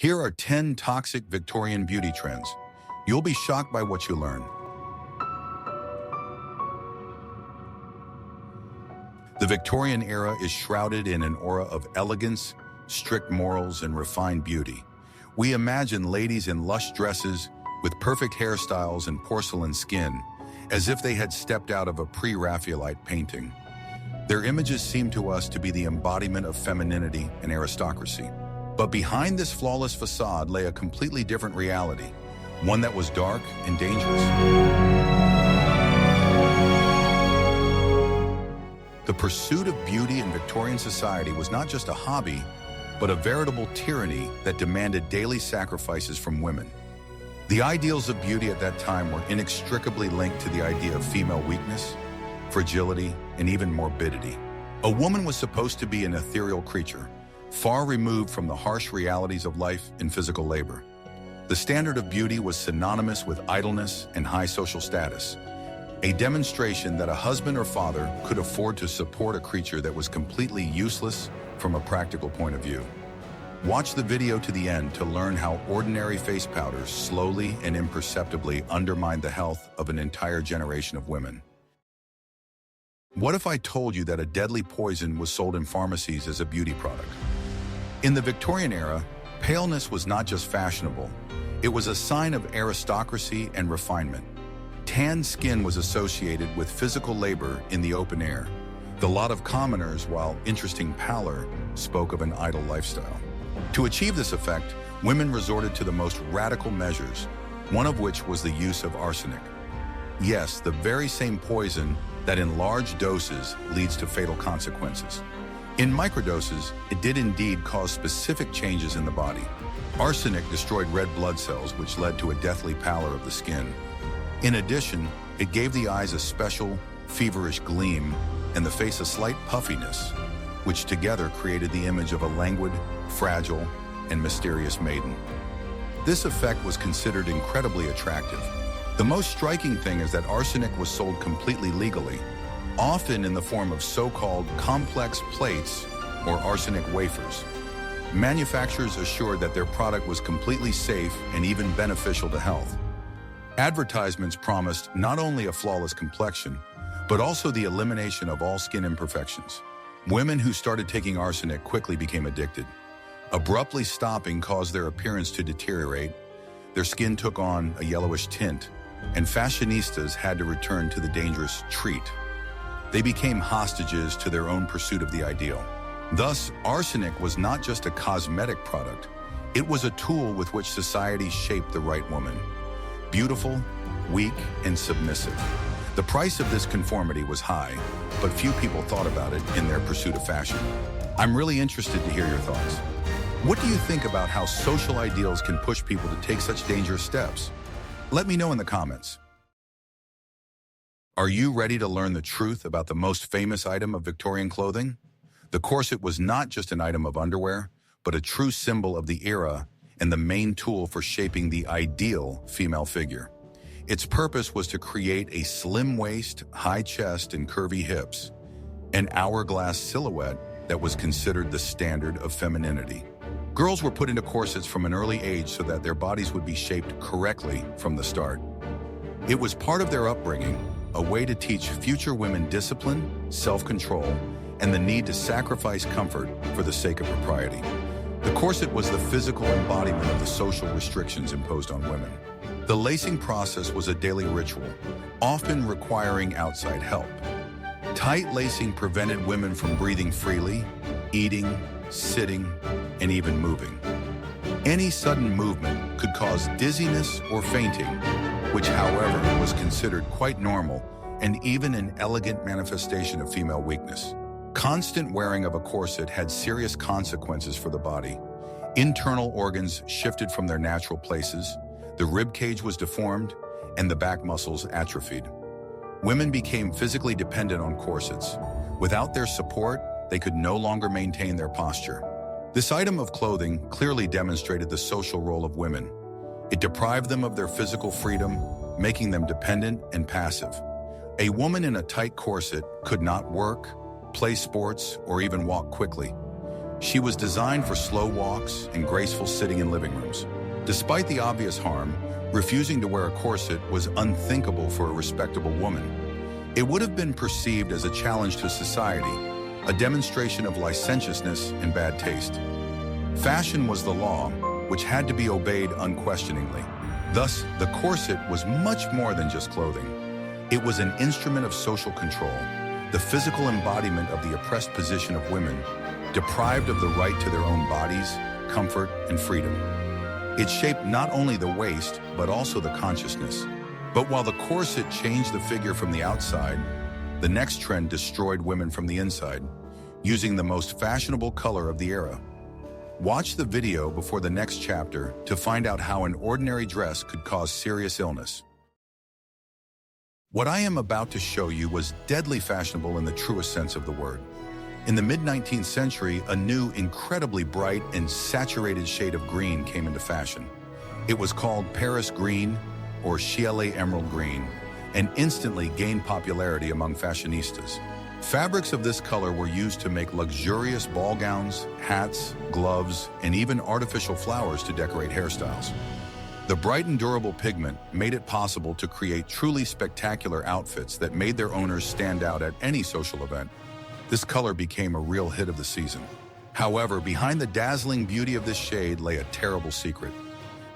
Here are 10 toxic Victorian beauty trends. You'll be shocked by what you learn. The Victorian era is shrouded in an aura of elegance, strict morals, and refined beauty. We imagine ladies in lush dresses with perfect hairstyles and porcelain skin, as if they had stepped out of a pre-Raphaelite painting. Their images seem to us to be the embodiment of femininity and aristocracy. But behind this flawless facade lay a completely different reality, one that was dark and dangerous. The pursuit of beauty in Victorian society was not just a hobby, but a veritable tyranny that demanded daily sacrifices from women. The ideals of beauty at that time were inextricably linked to the idea of female weakness, fragility, and even morbidity. A woman was supposed to be an ethereal creature, far removed from the harsh realities of life and physical labor. The standard of beauty was synonymous with idleness and high social status, a demonstration that a husband or father could afford to support a creature that was completely useless from a practical point of view. Watch the video to the end to learn how ordinary face powders slowly and imperceptibly undermined the health of an entire generation of women. What if I told you that a deadly poison was sold in pharmacies as a beauty product? In the Victorian era, paleness was not just fashionable, it was a sign of aristocracy and refinement. Tan skin was associated with physical labor in the open air, the lot of commoners, while interesting pallor spoke of an idle lifestyle. To achieve this effect, women resorted to the most radical measures, one of which was the use of arsenic. Yes, the very same poison that in large doses leads to fatal consequences. In microdoses, it did indeed cause specific changes in the body. Arsenic destroyed red blood cells, which led to a deathly pallor of the skin. In addition, it gave the eyes a special, feverish gleam and the face a slight puffiness, which together created the image of a languid, fragile, and mysterious maiden. This effect was considered incredibly attractive. The most striking thing is that arsenic was sold completely legally, often in the form of so-called complex plates or arsenic wafers. Manufacturers assured that their product was completely safe and even beneficial to health. Advertisements promised not only a flawless complexion, but also the elimination of all skin imperfections. Women who started taking arsenic quickly became addicted. Abruptly stopping caused their appearance to deteriorate, their skin took on a yellowish tint, and fashionistas had to return to the dangerous treat. They became hostages to their own pursuit of the ideal. Thus, arsenic was not just a cosmetic product, it was a tool with which society shaped the right woman. Beautiful, weak, and submissive. The price of this conformity was high, but few people thought about it in their pursuit of fashion. I'm really interested to hear your thoughts. What do you think about how social ideals can push people to take such dangerous steps? Let me know in the comments. Are you ready to learn the truth about the most famous item of Victorian clothing? The corset was not just an item of underwear, but a true symbol of the era and the main tool for shaping the ideal female figure. Its purpose was to create a slim waist, high chest, and curvy hips, an hourglass silhouette that was considered the standard of femininity. Girls were put into corsets from an early age so that their bodies would be shaped correctly from the start. It was part of their upbringing, a way to teach future women discipline, self-control, and the need to sacrifice comfort for the sake of propriety. The corset was the physical embodiment of the social restrictions imposed on women. The lacing process was a daily ritual, often requiring outside help. Tight lacing prevented women from breathing freely, eating, sitting, and even moving. Any sudden movement could cause dizziness or fainting, which, however, was considered quite normal and even an elegant manifestation of female weakness. Constant wearing of a corset had serious consequences for the body. Internal organs shifted from their natural places, the rib cage was deformed, and the back muscles atrophied. Women became physically dependent on corsets. Without their support, they could no longer maintain their posture. This item of clothing clearly demonstrated the social role of women. It deprived them of their physical freedom, making them dependent and passive. A woman in a tight corset could not work, play sports, or even walk quickly. She was designed for slow walks and graceful sitting in living rooms. Despite the obvious harm, refusing to wear a corset was unthinkable for a respectable woman. It would have been perceived as a challenge to society, a demonstration of licentiousness and bad taste. Fashion was the law, which had to be obeyed unquestioningly. Thus, the corset was much more than just clothing. It was an instrument of social control, the physical embodiment of the oppressed position of women, deprived of the right to their own bodies, comfort, and freedom. It shaped not only the waist, but also the consciousness. But while the corset changed the figure from the outside, the next trend destroyed women from the inside, using the most fashionable color of the era. Watch the video before the next chapter to find out how an ordinary dress could cause serious illness. What I am about to show you was deadly fashionable in the truest sense of the word. In the mid-19th century, a new, incredibly bright and saturated shade of green came into fashion. It was called Paris green or Chialet emerald green, and instantly gained popularity among fashionistas. Fabrics of this color were used to make luxurious ball gowns, hats, gloves, and even artificial flowers to decorate hairstyles. The bright and durable pigment made it possible to create truly spectacular outfits that made their owners stand out at any social event. This color became a real hit of the season. However, behind the dazzling beauty of this shade lay a terrible secret.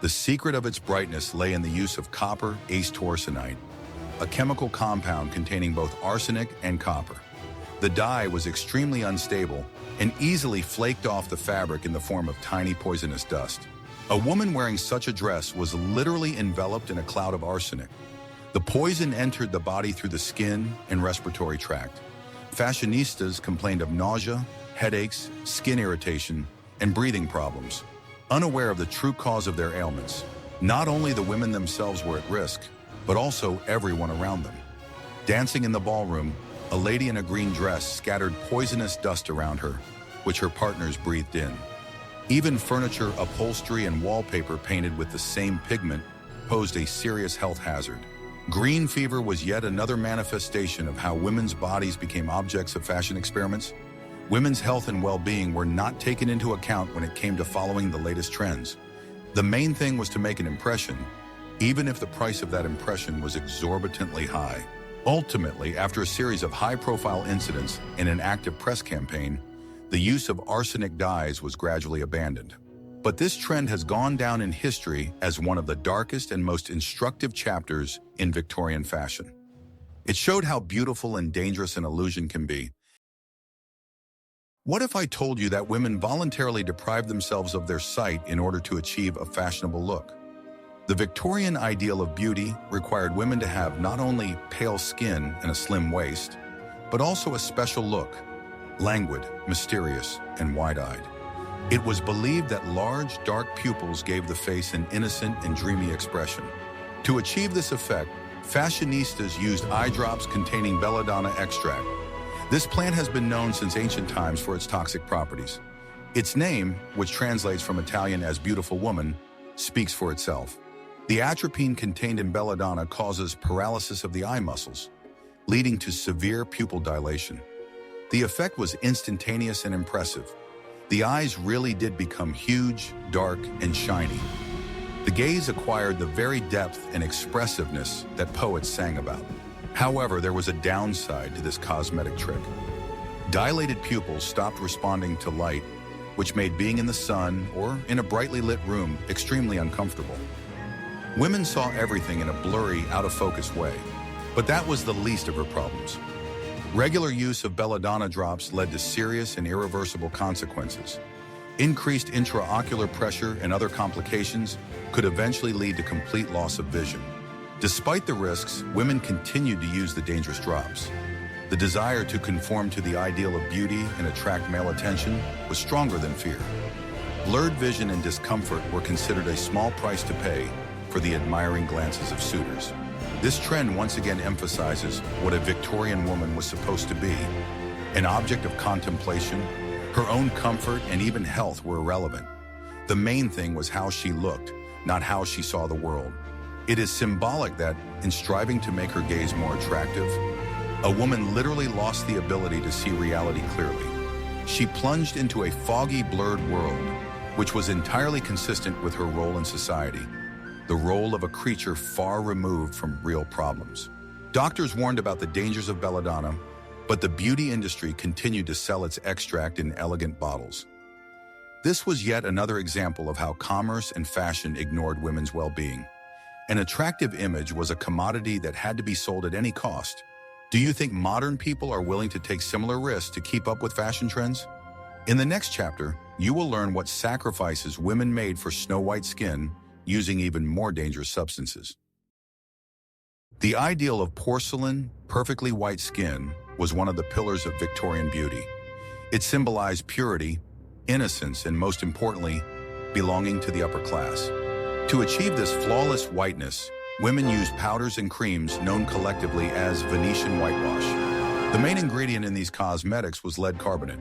The secret of its brightness lay in the use of copper ace-torsenite, a chemical compound containing both arsenic and copper. The dye was extremely unstable and easily flaked off the fabric in the form of tiny poisonous dust. A woman wearing such a dress was literally enveloped in a cloud of arsenic. The poison entered the body through the skin and respiratory tract. Fashionistas complained of nausea, headaches, skin irritation, and breathing problems. Unaware of the true cause of their ailments, not only the women themselves were at risk, but also everyone around them. Dancing in the ballroom, a lady in a green dress scattered poisonous dust around her, which her partners breathed in. Even furniture, upholstery, and wallpaper painted with the same pigment posed a serious health hazard. Green fever was yet another manifestation of how women's bodies became objects of fashion experiments. Women's health and well-being were not taken into account when it came to following the latest trends. The main thing was to make an impression, even if the price of that impression was exorbitantly high. Ultimately, after a series of high-profile incidents and an active press campaign, the use of arsenic dyes was gradually abandoned. But this trend has gone down in history as one of the darkest and most instructive chapters in Victorian fashion. It showed how beautiful and dangerous an illusion can be. What if I told you that women voluntarily deprived themselves of their sight in order to achieve a fashionable look? The Victorian ideal of beauty required women to have not only pale skin and a slim waist, but also a special look, languid, mysterious, and wide-eyed. It was believed that large, dark pupils gave the face an innocent and dreamy expression. To achieve this effect, fashionistas used eye drops containing belladonna extract. This plant has been known since ancient times for its toxic properties. Its name, which translates from Italian as beautiful woman, speaks for itself. The atropine contained in belladonna causes paralysis of the eye muscles, leading to severe pupil dilation. The effect was instantaneous and impressive. The eyes really did become huge, dark, and shiny. The gaze acquired the very depth and expressiveness that poets sang about. However, there was a downside to this cosmetic trick. Dilated pupils stopped responding to light, which made being in the sun or in a brightly lit room extremely uncomfortable. Women saw everything in a blurry, out-of-focus way, but that was the least of her problems. Regular use of belladonna drops led to serious and irreversible consequences. Increased intraocular pressure and other complications could eventually lead to complete loss of vision. Despite the risks, women continued to use the dangerous drops. The desire to conform to the ideal of beauty and attract male attention was stronger than fear. Blurred vision and discomfort were considered a small price to pay for the admiring glances of suitors. This trend once again emphasizes what a Victorian woman was supposed to be. An object of contemplation, her own comfort and even health were irrelevant. The main thing was how she looked, not how she saw the world. It is symbolic that, in striving to make her gaze more attractive, a woman literally lost the ability to see reality clearly. She plunged into a foggy, blurred world, which was entirely consistent with her role in society, the role of a creature far removed from real problems. Doctors warned about the dangers of belladonna, but the beauty industry continued to sell its extract in elegant bottles. This was yet another example of how commerce and fashion ignored women's well-being. An attractive image was a commodity that had to be sold at any cost. Do you think modern people are willing to take similar risks to keep up with fashion trends? In the next chapter, you will learn what sacrifices women made for snow-white skin using even more dangerous substances. The ideal of porcelain, perfectly white skin was one of the pillars of Victorian beauty. It symbolized purity, innocence, and most importantly, belonging to the upper class. To achieve this flawless whiteness, women used powders and creams known collectively as Venetian whitewash. The main ingredient in these cosmetics was lead carbonate.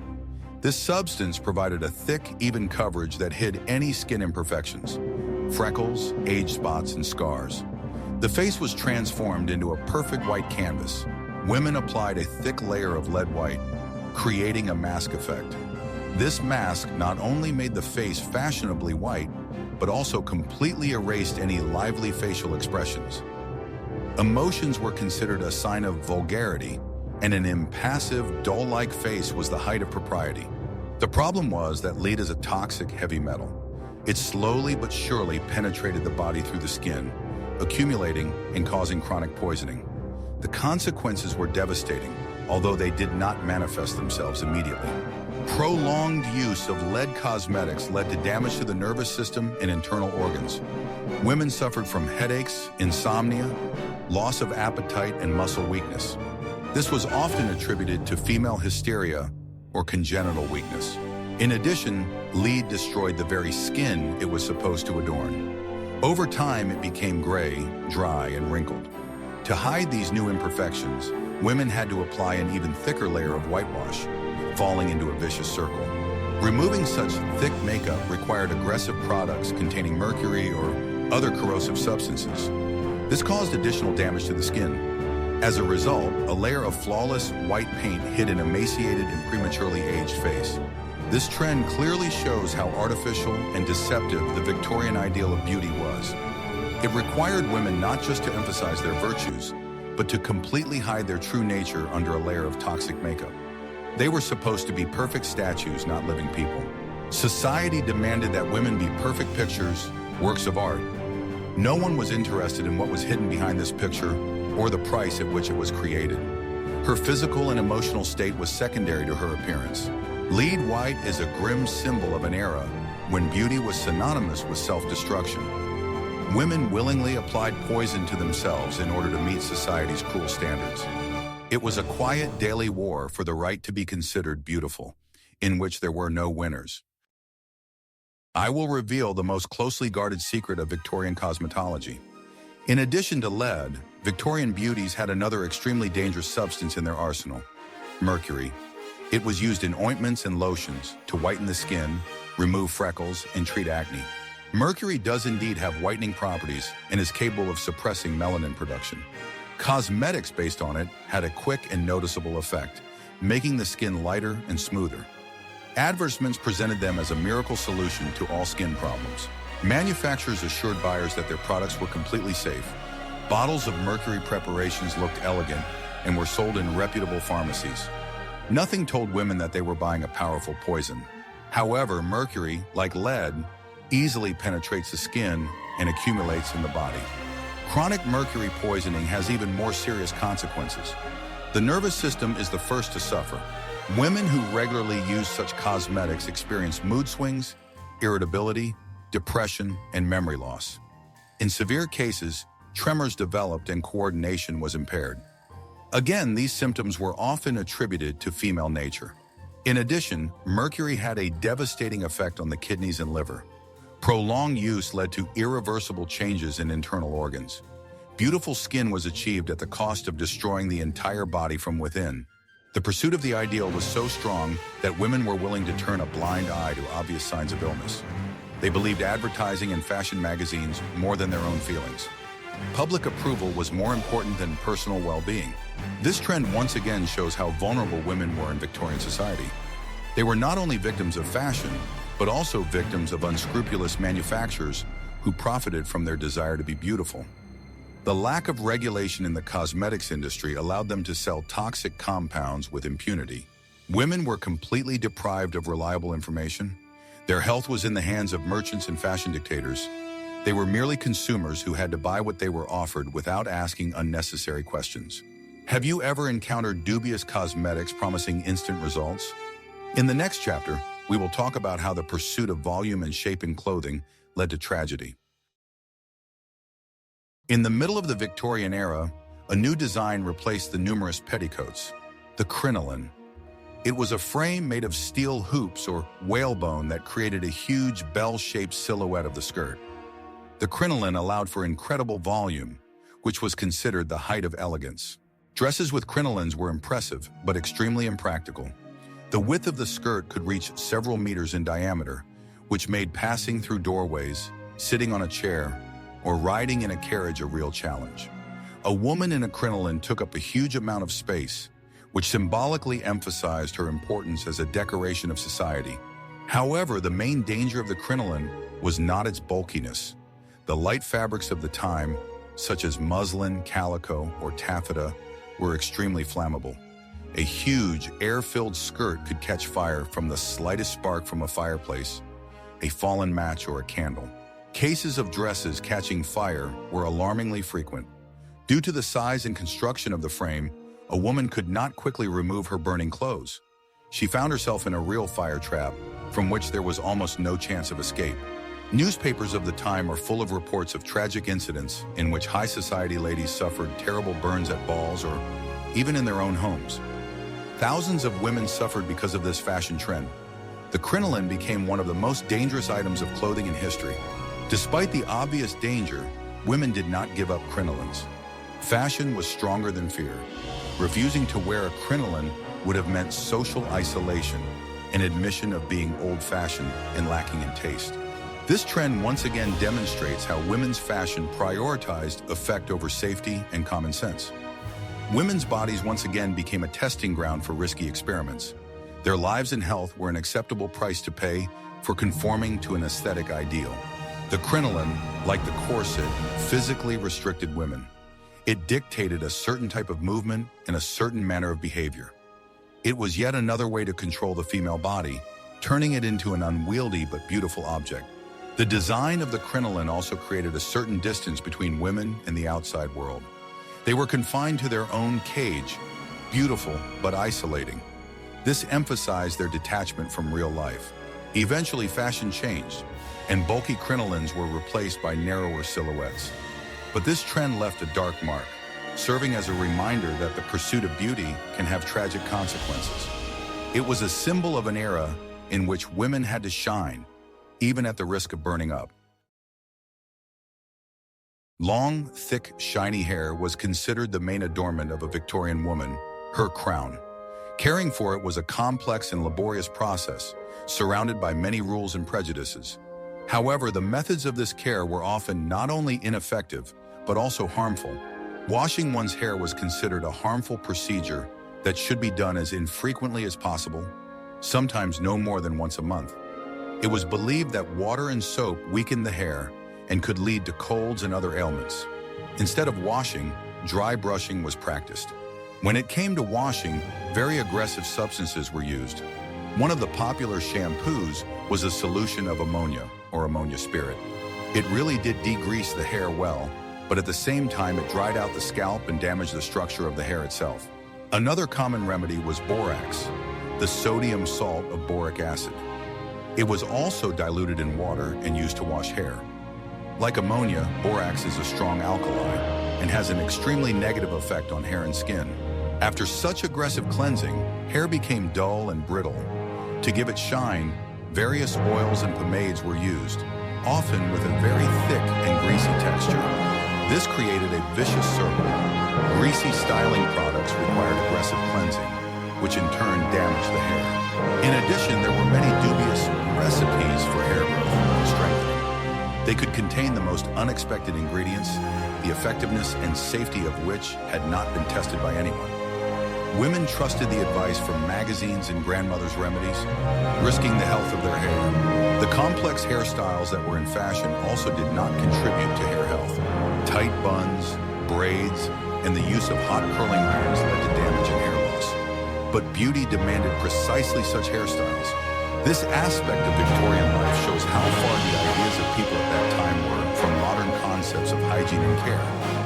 This substance provided a thick, even coverage that hid any skin imperfections, freckles, age spots, and scars. The face was transformed into a perfect white canvas. Women applied a thick layer of lead white, creating a mask effect. This mask not only made the face fashionably white, but also completely erased any lively facial expressions. Emotions were considered a sign of vulgarity, and an impassive, dull-like face was the height of propriety. The problem was that lead is a toxic heavy metal. It slowly but surely penetrated the body through the skin, accumulating and causing chronic poisoning. The consequences were devastating, although they did not manifest themselves immediately. Prolonged use of lead cosmetics led to damage to the nervous system and internal organs. Women suffered from headaches, insomnia, loss of appetite, and muscle weakness. This was often attributed to female hysteria or congenital weakness. In addition, lead destroyed the very skin it was supposed to adorn. Over time, it became gray, dry, and wrinkled. To hide these new imperfections, women had to apply an even thicker layer of whitewash, falling into a vicious circle. Removing such thick makeup required aggressive products containing mercury or other corrosive substances. This caused additional damage to the skin. As a result, a layer of flawless white paint hid an emaciated and prematurely aged face. This trend clearly shows how artificial and deceptive the Victorian ideal of beauty was. It required women not just to emphasize their virtues, but to completely hide their true nature under a layer of toxic makeup. They were supposed to be perfect statues, not living people. Society demanded that women be perfect pictures, works of art. No one was interested in what was hidden behind this picture or the price at which it was created. Her physical and emotional state was secondary to her appearance. Lead white is a grim symbol of an era when beauty was synonymous with self-destruction. Women willingly applied poison to themselves in order to meet society's cruel standards. It was a quiet daily war for the right to be considered beautiful, in which there were no winners. I will reveal the most closely guarded secret of Victorian cosmetology. In addition to lead, Victorian beauties had another extremely dangerous substance in their arsenal: mercury. It was used in ointments and lotions to whiten the skin, remove freckles, and treat acne. Mercury does indeed have whitening properties and is capable of suppressing melanin production. Cosmetics based on it had a quick and noticeable effect, making the skin lighter and smoother. Advertisements presented them as a miracle solution to all skin problems. Manufacturers assured buyers that their products were completely safe. Bottles of mercury preparations looked elegant and were sold in reputable pharmacies. Nothing told women that they were buying a powerful poison. However, mercury, like lead, easily penetrates the skin and accumulates in the body. Chronic mercury poisoning has even more serious consequences. The nervous system is the first to suffer. Women who regularly use such cosmetics experience mood swings, irritability, depression, and memory loss. In severe cases, tremors developed and coordination was impaired. Again, these symptoms were often attributed to female nature. In addition, mercury had a devastating effect on the kidneys and liver. Prolonged use led to irreversible changes in internal organs. Beautiful skin was achieved at the cost of destroying the entire body from within. The pursuit of the ideal was so strong that women were willing to turn a blind eye to obvious signs of illness. They believed advertising and fashion magazines more than their own feelings. Public approval was more important than personal well-being. This trend once again shows how vulnerable women were in Victorian society. They were not only victims of fashion, but also victims of unscrupulous manufacturers who profited from their desire to be beautiful. The lack of regulation in the cosmetics industry allowed them to sell toxic compounds with impunity. Women were completely deprived of reliable information. Their health was in the hands of merchants and fashion dictators. They were merely consumers who had to buy what they were offered without asking unnecessary questions. Have you ever encountered dubious cosmetics promising instant results? In the next chapter, we will talk about how the pursuit of volume and shape in clothing led to tragedy. In the middle of the Victorian era, a new design replaced the numerous petticoats, the crinoline. It was a frame made of steel hoops or whalebone that created a huge bell-shaped silhouette of the skirt. The crinoline allowed for incredible volume, which was considered the height of elegance. Dresses with crinolines were impressive, but extremely impractical. The width of the skirt could reach several meters in diameter, which made passing through doorways, sitting on a chair, or riding in a carriage a real challenge. A woman in a crinoline took up a huge amount of space, which symbolically emphasized her importance as a decoration of society. However, the main danger of the crinoline was not its bulkiness. The light fabrics of the time, such as muslin, calico, or taffeta, were extremely flammable. A huge, air-filled skirt could catch fire from the slightest spark from a fireplace, a fallen match, or a candle. Cases of dresses catching fire were alarmingly frequent. Due to the size and construction of the frame, a woman could not quickly remove her burning clothes. She found herself in a real fire trap, from which there was almost no chance of escape. Newspapers of the time are full of reports of tragic incidents in which high society ladies suffered terrible burns at balls or even in their own homes. Thousands of women suffered because of this fashion trend. The crinoline became one of the most dangerous items of clothing in history. Despite the obvious danger, women did not give up crinolines. Fashion was stronger than fear. Refusing to wear a crinoline would have meant social isolation, an admission of being old-fashioned and lacking in taste. This trend once again demonstrates how women's fashion prioritized effect over safety and common sense. Women's bodies once again became a testing ground for risky experiments. Their lives and health were an acceptable price to pay for conforming to an aesthetic ideal. The crinoline, like the corset, physically restricted women. It dictated a certain type of movement and a certain manner of behavior. It was yet another way to control the female body, turning it into an unwieldy but beautiful object. The design of the crinoline also created a certain distance between women and the outside world. They were confined to their own cage, beautiful but isolating. This emphasized their detachment from real life. Eventually, fashion changed, and bulky crinolines were replaced by narrower silhouettes. But this trend left a dark mark, serving as a reminder that the pursuit of beauty can have tragic consequences. It was a symbol of an era in which women had to shine, even at the risk of burning up. Long, thick, shiny hair was considered the main adornment of a Victorian woman, her crown. Caring for it was a complex and laborious process, surrounded by many rules and prejudices. However, the methods of this care were often not only ineffective, but also harmful. Washing one's hair was considered a harmful procedure that should be done as infrequently as possible, sometimes no more than once a month. It was believed that water and soap weakened the hair and could lead to colds and other ailments. Instead of washing, dry brushing was practiced. When it came to washing, very aggressive substances were used. One of the popular shampoos was a solution of ammonia, or ammonia spirit. It really did degrease the hair well, but at the same time it dried out the scalp and damaged the structure of the hair itself. Another common remedy was borax, the sodium salt of boric acid. It was also diluted in water and used to wash hair. Like ammonia, borax is a strong alkali and has an extremely negative effect on hair and skin. After such aggressive cleansing, hair became dull and brittle. To give it shine, various oils and pomades were used, often with a very thick and greasy texture. This created a vicious circle. Greasy styling products required aggressive cleansing, which in turn damaged the hair. In addition, there were many dubious recipes for hair growth and strengthening. They could contain the most unexpected ingredients, the effectiveness and safety of which had not been tested by anyone. Women trusted the advice from magazines and grandmothers' remedies, risking the health of their hair. The complex hairstyles that were in fashion also did not contribute to hair health. Tight buns, braids, and the use of hot curling irons led to damage and hair loss. But beauty demanded precisely such hairstyles. This aspect of Victorian life shows how far the ideas of people at that time were from modern concepts of hygiene and care.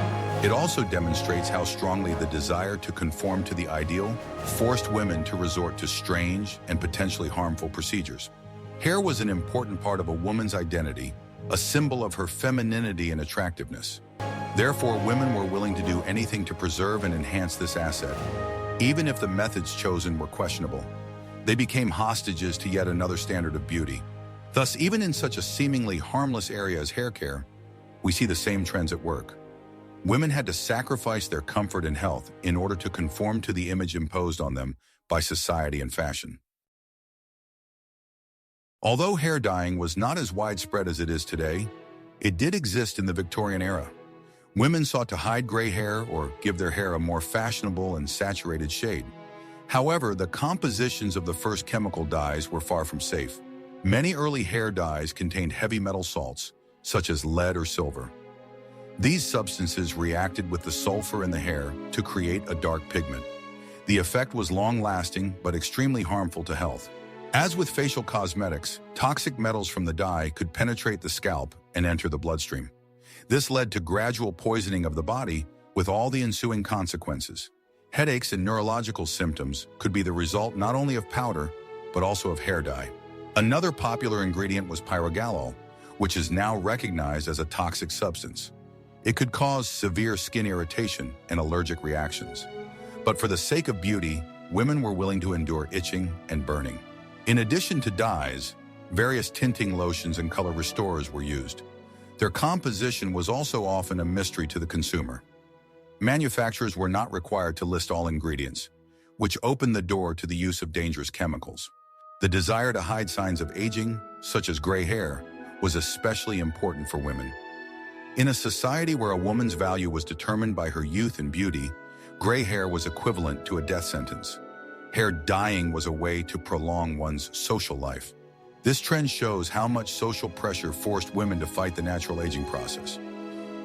It also demonstrates how strongly the desire to conform to the ideal forced women to resort to strange and potentially harmful procedures. Hair was an important part of a woman's identity, a symbol of her femininity and attractiveness. Therefore, women were willing to do anything to preserve and enhance this asset, even if the methods chosen were questionable. They became hostages to yet another standard of beauty. Thus, even in such a seemingly harmless area as hair care, we see the same trends at work. Women had to sacrifice their comfort and health in order to conform to the image imposed on them by society and fashion. Although hair dyeing was not as widespread as it is today, it did exist in the Victorian era. Women sought to hide gray hair or give their hair a more fashionable and saturated shade. However, the compositions of the first chemical dyes were far from safe. Many early hair dyes contained heavy metal salts, such as lead or silver. These substances reacted with the sulfur in the hair to create a dark pigment. The effect was long-lasting but extremely harmful to health. As with facial cosmetics, toxic metals from the dye could penetrate the scalp and enter the bloodstream. This led to gradual poisoning of the body with all the ensuing consequences. Headaches and neurological symptoms could be the result not only of powder, but also of hair dye. Another popular ingredient was pyrogalol, which is now recognized as a toxic substance. It could cause severe skin irritation and allergic reactions. But for the sake of beauty, women were willing to endure itching and burning. In addition to dyes, various tinting lotions and color restorers were used. Their composition was also often a mystery to the consumer. Manufacturers were not required to list all ingredients, which opened the door to the use of dangerous chemicals. The desire to hide signs of aging, such as gray hair, was especially important for women. In a society where a woman's value was determined by her youth and beauty, gray hair was equivalent to a death sentence. Hair dyeing was a way to prolong one's social life. This trend shows how much social pressure forced women to fight the natural aging process.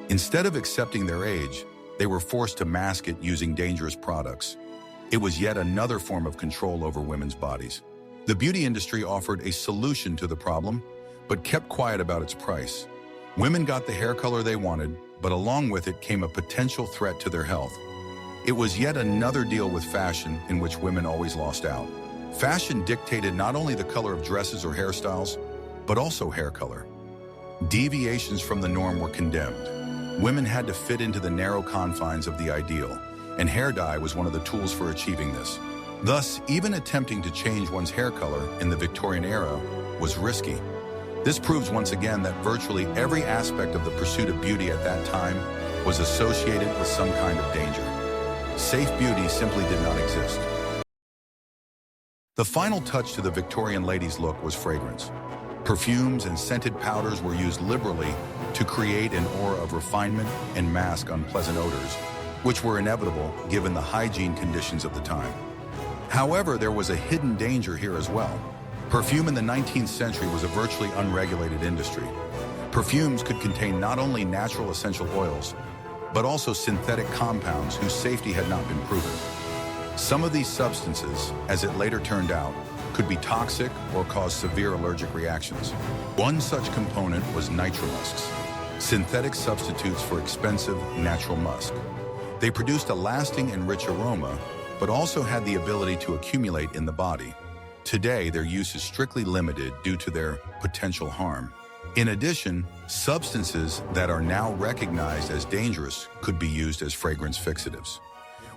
Instead of accepting their age, they were forced to mask it using dangerous products. It was yet another form of control over women's bodies. The beauty industry offered a solution to the problem, but kept quiet about its price. Women got the hair color they wanted, but along with it came a potential threat to their health. It was yet another deal with fashion in which women always lost out. Fashion dictated not only the color of dresses or hairstyles, but also hair color. Deviations from the norm were condemned. Women had to fit into the narrow confines of the ideal, and hair dye was one of the tools for achieving this. Thus, even attempting to change one's hair color in the Victorian era was risky. This proves once again that virtually every aspect of the pursuit of beauty at that time was associated with some kind of danger. Safe beauty simply did not exist. The final touch to the Victorian lady's look was fragrance. Perfumes and scented powders were used liberally to create an aura of refinement and mask unpleasant odors, which were inevitable given the hygiene conditions of the time. However, there was a hidden danger here as well. Perfume in the 19th century was a virtually unregulated industry. Perfumes could contain not only natural essential oils, but also synthetic compounds whose safety had not been proven. Some of these substances, as it later turned out, could be toxic or cause severe allergic reactions. One such component was nitromusks, synthetic substitutes for expensive natural musk. They produced a lasting and rich aroma, but also had the ability to accumulate in the body. Today, their use is strictly limited due to their potential harm. In addition, substances that are now recognized as dangerous could be used as fragrance fixatives.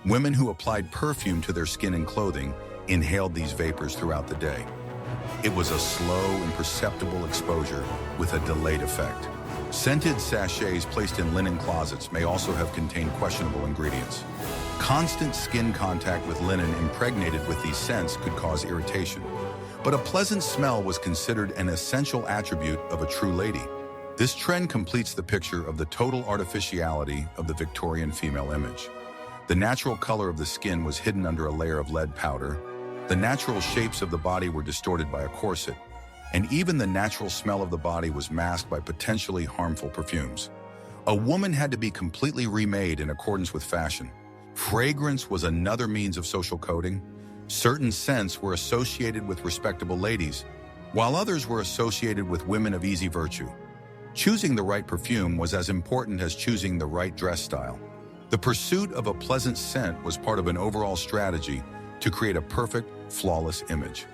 Women who applied perfume to their skin and clothing inhaled these vapors throughout the day. It was a slow and perceptible exposure with a delayed effect. Scented sachets placed in linen closets may also have contained questionable ingredients. Constant skin contact with linen impregnated with these scents could cause irritation, but a pleasant smell was considered an essential attribute of a true lady. This trend completes the picture of the total artificiality of the Victorian female image. The natural color of the skin was hidden under a layer of lead powder. The natural shapes of the body were distorted by a corset, and even the natural smell of the body was masked by potentially harmful perfumes. A woman had to be completely remade in accordance with fashion. Fragrance was another means of social coding. Certain scents were associated with respectable ladies, while others were associated with women of easy virtue. Choosing the right perfume was as important as choosing the right dress style. The pursuit of a pleasant scent was part of an overall strategy to create a perfect, flawless image.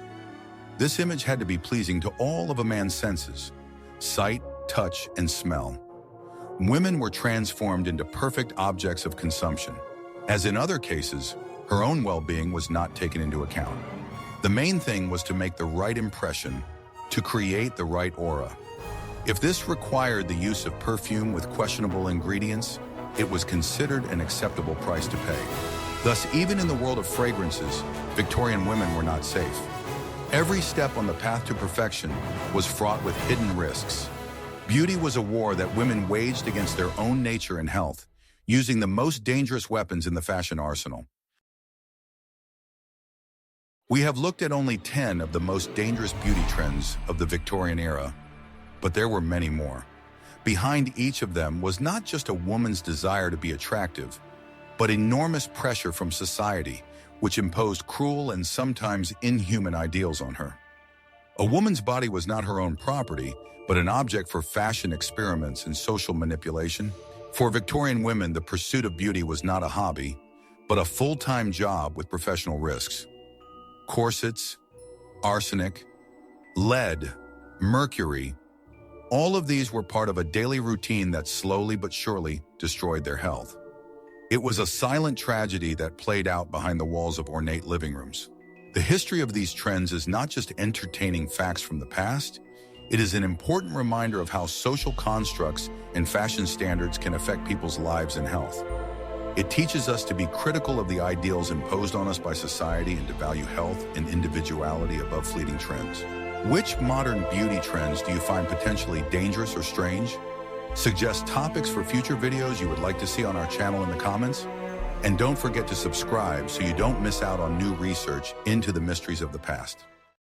This image had to be pleasing to all of a man's senses: sight, touch, and smell. Women were transformed into perfect objects of consumption. As in other cases, her own well-being was not taken into account. The main thing was to make the right impression, to create the right aura. If this required the use of perfume with questionable ingredients, it was considered an acceptable price to pay. Thus, even in the world of fragrances, Victorian women were not safe. Every step on the path to perfection was fraught with hidden risks. Beauty was a war that women waged against their own nature and health, using the most dangerous weapons in the fashion arsenal. We have looked at only 10 of the most dangerous beauty trends of the Victorian era, but there were many more. Behind each of them was not just a woman's desire to be attractive, but enormous pressure from society, which imposed cruel and sometimes inhuman ideals on her. A woman's body was not her own property, but an object for fashion experiments and social manipulation. For Victorian women, the pursuit of beauty was not a hobby, but a full-time job with professional risks. Corsets, arsenic, lead, mercury, all of these were part of a daily routine that slowly but surely destroyed their health. It was a silent tragedy that played out behind the walls of ornate living rooms. The history of these trends is not just entertaining facts from the past, it is an important reminder of how social constructs and fashion standards can affect people's lives and health. It teaches us to be critical of the ideals imposed on us by society and to value health and individuality above fleeting trends. Which modern beauty trends do you find potentially dangerous or strange? Suggest topics for future videos you would like to see on our channel in the comments. And don't forget to subscribe so you don't miss out on new research into the mysteries of the past.